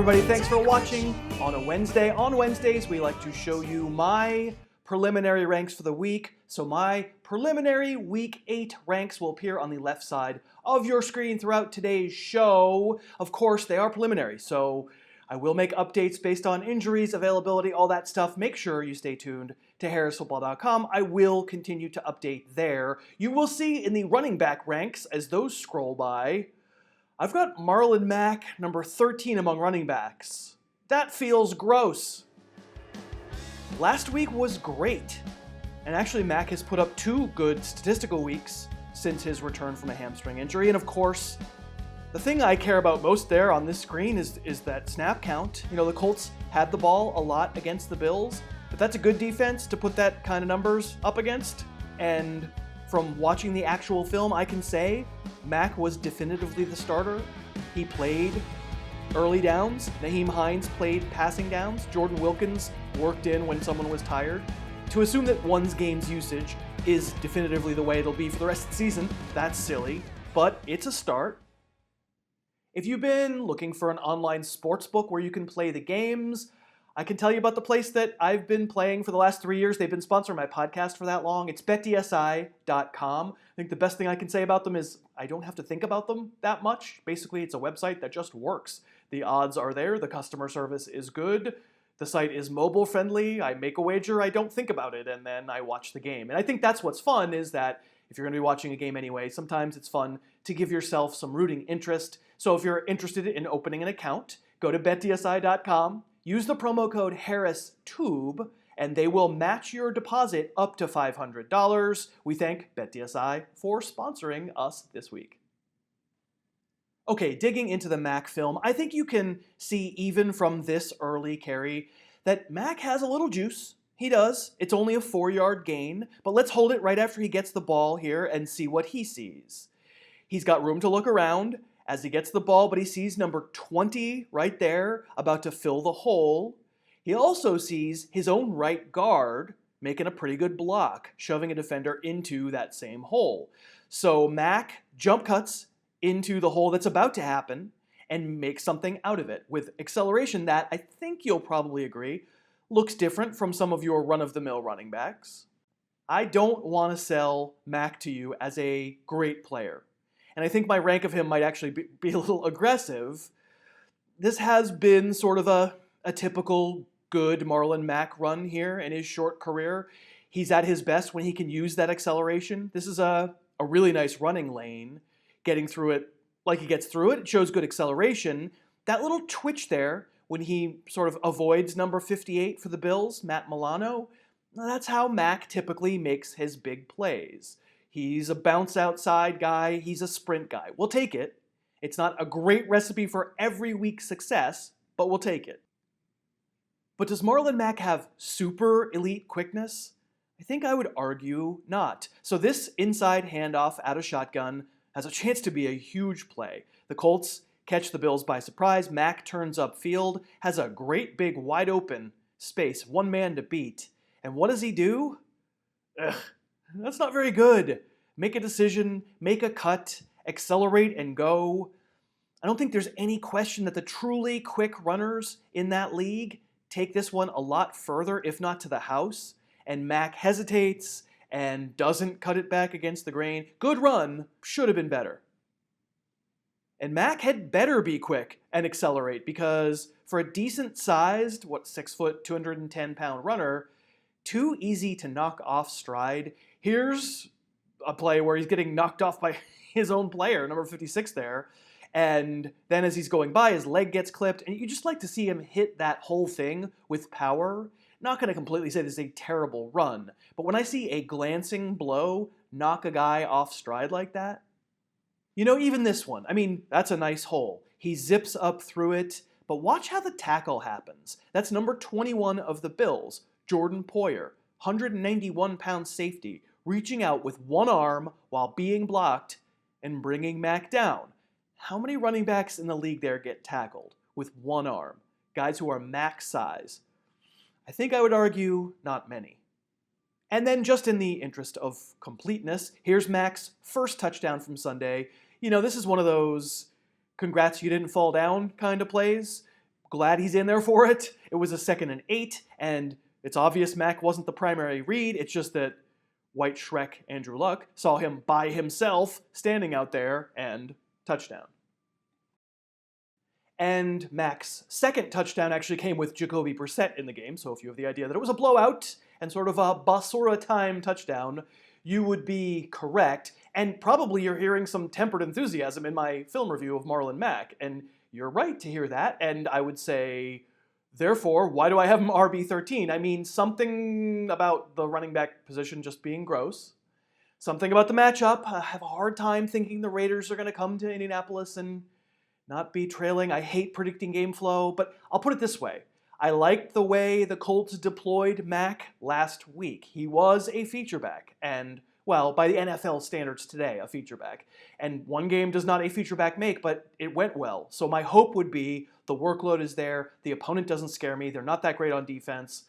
everybody, thanks for watching on a Wednesday. On Wednesdays, we like to show you my preliminary ranks for the week. So my preliminary Week 8 ranks will appear on the left side of your screen throughout today's show. Of course, they are preliminary, so I will make updates based on injuries, availability, all that stuff. Make sure you stay tuned to harrisfootball.com. I will continue to update there. You will see in the running back ranks, as those scroll by, I've got Marlon Mack, number 13 among running backs. That feels gross. Last week was great. And actually, Mack has put up 2 good statistical weeks since his return from a hamstring injury. And of course, the thing I care about most there on this screen is that snap count. You know, the Colts had the ball a lot against the Bills, but that's a good defense to put that kind of numbers up against. And from watching the actual film, I can say Mack was definitively the starter. He played early downs. Nyheim Hines played passing downs. Jordan Wilkins worked in when someone was tired. To assume that one's game's usage is definitively the way it'll be for the rest of the season, that's silly, but it's a start. If you've been looking for an online sportsbook where you can play the games, I can tell you about the place that I've been playing for the last 3 years. They've been sponsoring my podcast for that long. It's betdsi.com. I think the best thing I can say about them is I don't have to think about them that much. Basically, it's a website that just works. The odds are there. The customer service is good. The site is mobile friendly. I make a wager. I don't think about it, and then I watch the game. And I think that's what's fun, is that if you're going to be watching a game anyway, sometimes it's fun to give yourself some rooting interest. So if you're interested in opening an account, go to betdsi.com. Use the promo code HarrisTube, and they will match your deposit up to $500. We thank BetDSI for sponsoring us this week. Okay, digging into the Mack film, I think you can see even from this early carry that Mack has a little juice. He does. It's only a 4-yard gain, but let's hold it right after he gets the ball here and see what he sees. He's got room to look around as he gets the ball, but he sees number 20 right there, about to fill the hole. He also sees his own right guard making a pretty good block, shoving a defender into that same hole. So Mack jump cuts into the hole that's about to happen and makes something out of it with acceleration that, I think you'll probably agree, looks different from some of your run-of-the-mill running backs. I don't want to sell Mack to you as a great player. And I think my rank of him might actually be a little aggressive. This has been sort of a typical good Marlon Mack run here in his short career. He's at his best when he can use that acceleration. This is a really nice running lane. Getting through it like he gets through it, it shows good acceleration. That little twitch there when he sort of avoids number 58 for the Bills, Matt Milano, that's how Mack typically makes his big plays. He's a bounce outside guy. He's a sprint guy. We'll take it. It's not a great recipe for every week's success, but we'll take it. But does Marlon Mack have super elite quickness? I think I would argue not. So this inside handoff out of shotgun has a chance to be a huge play. The Colts catch the Bills by surprise. Mack turns upfield, has a great big wide open space, one man to beat. And what does he do? That's not very good. Make a decision, make a cut, accelerate and go. I don't think there's any question that the truly quick runners in that league take this one a lot further, if not to the house. And Mack hesitates and doesn't cut it back against the grain. Good run, should have been better. And Mack had better be quick and accelerate, because for a decent-sized, 6 foot, 210-pound runner, too easy to knock off stride. Here's a play where he's getting knocked off by his own player, number 56 there, and then as he's going by, his leg gets clipped, and you just like to see him hit that whole thing with power. Not going to completely say this is a terrible run, but when I see a glancing blow knock a guy off stride like that, you know, even this one, I mean, that's a nice hole. He zips up through it, but watch how the tackle happens. That's number 21 of the Bills, Jordan Poyer, 191-pound safety, reaching out with one arm while being blocked and bringing Mack down. How many running backs in the league there get tackled with one arm? Guys who are Mack size. I think I would argue not many. And then just in the interest of completeness, here's Mack's first touchdown from Sunday. You know, this is one of those congrats you didn't fall down kind of plays. glad he's in there for it. It was a 2nd and 8, and it's obvious Mack wasn't the primary read. It's just that White Shrek Andrew Luck saw him by himself standing out there and touchdown. And Mack's second touchdown actually came with Jacoby Brissett in the game, so if you have the idea that it was a blowout and sort of a basura time touchdown, you would be correct. And probably you're hearing some tempered enthusiasm in my film review of Marlon Mack, and you're right to hear that, and I would say, therefore, why do I have him RB13? I mean, something about the running back position just being gross. Something about the matchup. I have a hard time thinking the Raiders are going to come to Indianapolis and not be trailing. I hate predicting game flow, but I'll put it this way. I liked the way the Colts deployed Mack last week. He was a feature back, and, well, by the NFL standards today, a feature back. And one game does not a feature back make, but it went well. So my hope would be the workload is there, the opponent doesn't scare me, they're not that great on defense,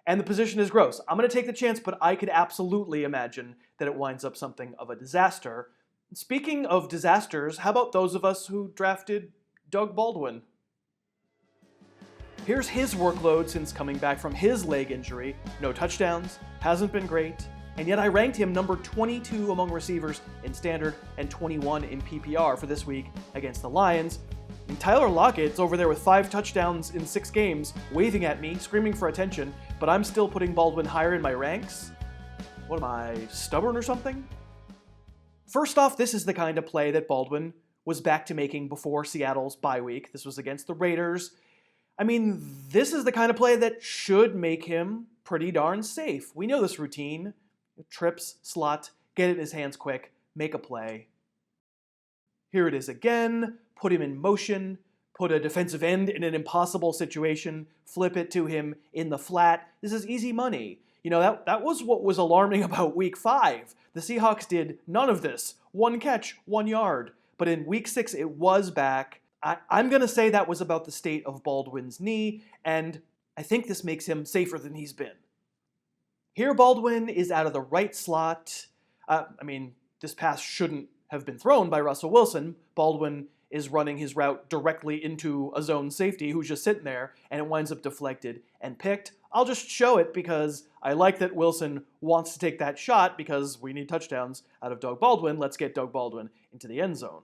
and the position is gross. I'm going to take the chance, but I could absolutely imagine that it winds up something of a disaster. Speaking of disasters, how about those of us who drafted Doug Baldwin? Here's his workload since coming back from his leg injury. No touchdowns, hasn't been great, and yet I ranked him number 22 among receivers in standard and 21 in PPR for this week against the Lions. And Tyler Lockett's over there with 5 touchdowns in 6 games, waving at me, screaming for attention, but I'm still putting Baldwin higher in my ranks? What am I, stubborn or something? First off, this is the kind of play that Baldwin was back to making before Seattle's bye week. This was against the Raiders. I mean, this is the kind of play that should make him pretty darn safe. We know this routine. Trips, slot, get it in his hands quick, make a play. Here it is again. Put him in motion, put a defensive end in an impossible situation, flip it to him in the flat. This is easy money. You know, that was what was alarming about week 5. The Seahawks did none of this. 1 catch, 1 yard. But in week 6, it was back. I'm going to say that was about the state of Baldwin's knee, and I think this makes him safer than he's been. Here Baldwin is out of the right slot. This pass shouldn't have been thrown by Russell Wilson. Baldwin is running his route directly into a zone safety who's just sitting there, and it winds up deflected and picked. I'll just show it because I like that Wilson wants to take that shot because we need touchdowns out of Doug Baldwin. Let's get Doug Baldwin into the end zone.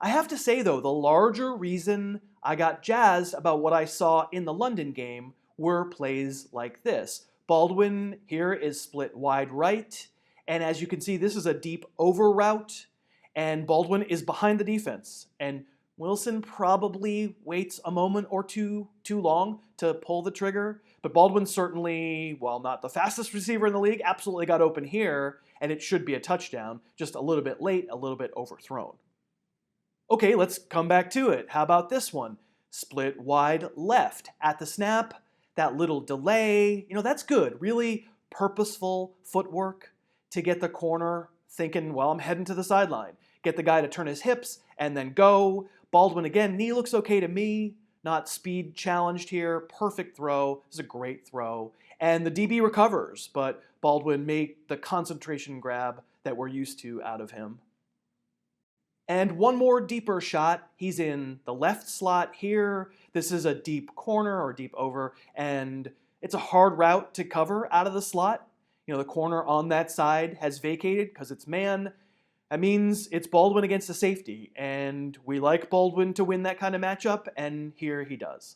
I have to say, though, the larger reason I got jazzed about what I saw in the London game were plays like this. Baldwin here is split wide right, and as you can see, this is a deep over route, and Baldwin is behind the defense, and Wilson probably waits a moment or two too long to pull the trigger, but Baldwin certainly, while not the fastest receiver in the league, absolutely got open here, and it should be a touchdown, just a little bit late, a little bit overthrown. Okay, let's come back to it. How about this one? Split wide left. At the snap, that little delay, that's good. Really purposeful footwork to get the corner thinking, well, I'm heading to the sideline. Get the guy to turn his hips and then go. Baldwin again, knee looks okay to me. Not speed challenged here. Perfect throw. This is a great throw. And the DB recovers, but Baldwin made the concentration grab that we're used to out of him. And one more deeper shot. He's in the left slot here. This is a deep corner or deep over, and it's a hard route to cover out of the slot. The corner on that side has vacated because it's man. That means it's Baldwin against the safety, and we like Baldwin to win that kind of matchup, and here he does.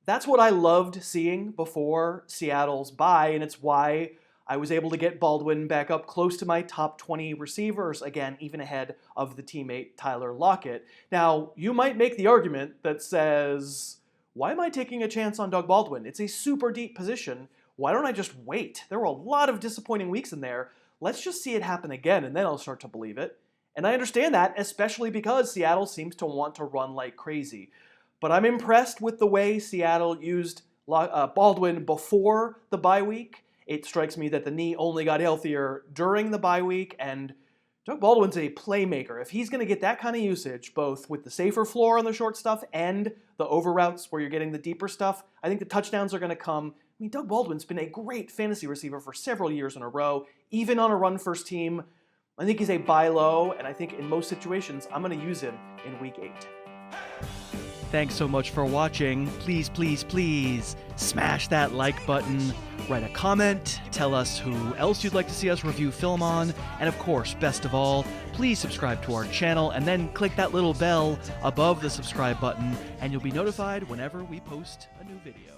That's what I loved seeing before Seattle's bye, and it's why I was able to get Baldwin back up close to my top 20 receivers, again, even ahead of the teammate Tyler Lockett. Now, you might make the argument that says, why am I taking a chance on Doug Baldwin? It's a super deep position. Why don't I just wait? There were a lot of disappointing weeks in there. Let's just see it happen again, and then I'll start to believe it. And I understand that, especially because Seattle seems to want to run like crazy. But I'm impressed with the way Seattle used Baldwin before the bye week. It strikes me that the knee only got healthier during the bye week, and Doug Baldwin's a playmaker. If he's going to get that kind of usage, both with the safer floor on the short stuff and the over routes where you're getting the deeper stuff, I think the touchdowns are going to come. Doug Baldwin's been a great fantasy receiver for several years in a row, even on a run-first team. I think he's a buy low, and I think in most situations, I'm going to use him in Week 8. Thanks so much for watching. Please, please, please smash that like button, write a comment, tell us who else you'd like to see us review film on, and of course, best of all, please subscribe to our channel and then click that little bell above the subscribe button and you'll be notified whenever we post a new video.